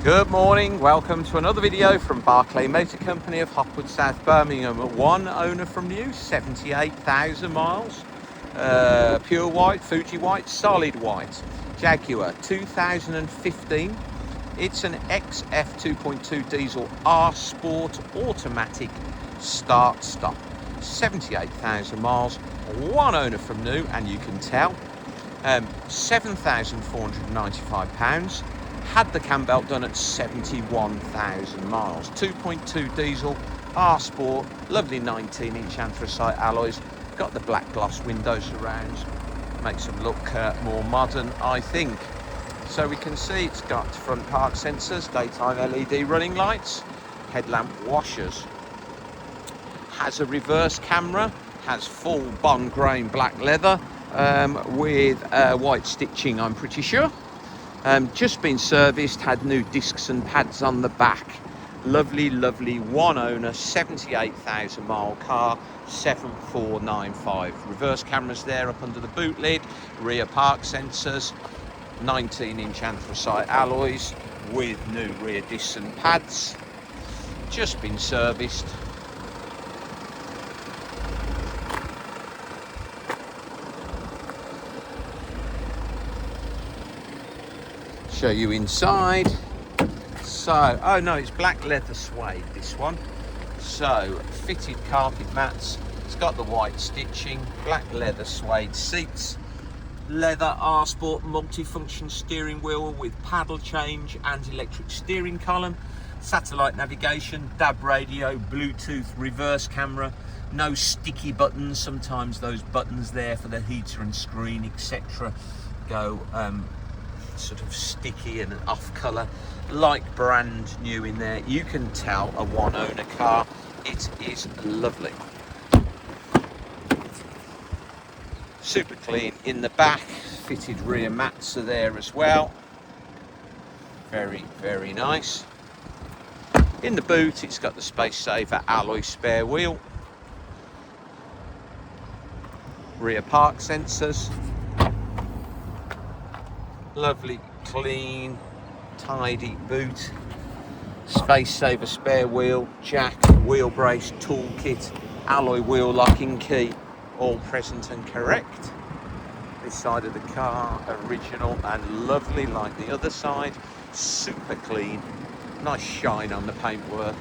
Good morning, welcome to another video from Barclay Motor Company of Hopwood, South Birmingham. One owner from new, 78,000 miles. Pure white, Fuji white, solid white. Jaguar 2015. It's an XF 2.2 diesel R Sport automatic start-stop. 78,000 miles, one owner from new, and you can tell. £7,495. Had the cam belt done at 71,000 miles. 2.2 diesel, R Sport, lovely 19-inch anthracite alloys. Got the black gloss window surrounds, makes them look more modern, I think. So we can see it's got front park sensors, daytime LED running lights, headlamp washers. Has a reverse camera, has full bond grain black leather with white stitching, I'm pretty sure. Just been serviced, had new discs and pads on the back. Lovely, lovely, one owner, 78,000 mile car, 7495. Reverse cameras there up under the boot lid, rear park sensors, 19-inch anthracite alloys with new rear discs and pads. Just been serviced. Show you inside. So, oh no, it's black leather suede, this one. So, fitted carpet mats. It's got the white stitching, black leather suede seats, leather R Sport multifunction steering wheel with paddle change and electric steering column, satellite navigation, DAB radio, Bluetooth, reverse camera, no sticky buttons. Sometimes those buttons there for the heater and screen, etc., go sort of sticky and off color. Like brand new in there. You can tell a one owner car. It is lovely. Super clean in the back. Fitted rear mats are there as well. Very, very nice. In the boot, it's got the space saver alloy spare wheel, rear park sensors. Lovely, clean, tidy boot, space saver spare wheel, jack, wheel brace, toolkit, alloy wheel locking key, all present and correct. This side of the car, original and lovely like the other side, super clean, nice shine on the paintwork.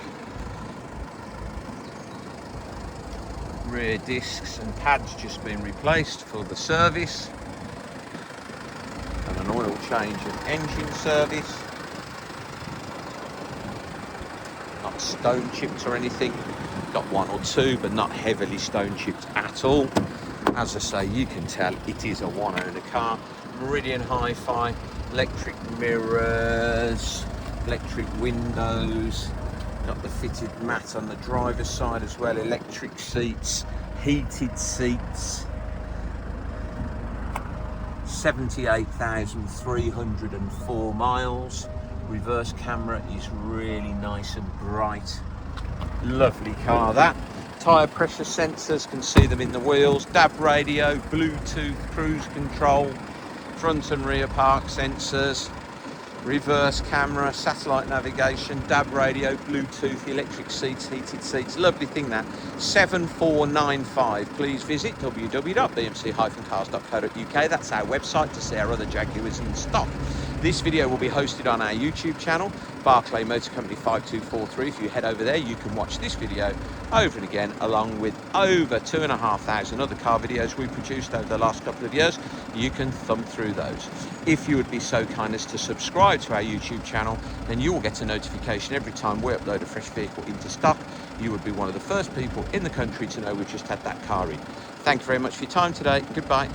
Rear discs and pads just been replaced for the service. An oil change and engine service. Not stone chipped or anything. Got one or two, but not heavily stone chipped at all. As I say, you can tell it is a one owner car. Meridian Hi-Fi, electric mirrors, electric windows. Got the fitted mat on the driver's side as well. Electric seats, heated seats. 78,304 miles. Reverse camera is really nice and bright. Lovely car that. Tyre pressure sensors, can see them in the wheels. DAB radio, Bluetooth, cruise control, front and rear park sensors, reverse camera, satellite navigation, DAB radio, Bluetooth, electric seats, heated seats. Lovely thing that. 7495. Please visit www.bmc-cars.co.uk. That's our website to see our other Jaguars in stock. This video will be hosted on our YouTube channel, Barclay Motor Company 5243. If you head over there, you can watch this video over and again, along with over 2,500 other car videos we produced over the last couple of years. You can thumb through those. If you would be so kind as to subscribe to our YouTube channel, then you will get a notification every time we upload a fresh vehicle into stock. You would be one of the first people in the country to know we've just had that car in. Thank you very much for your time today. Goodbye.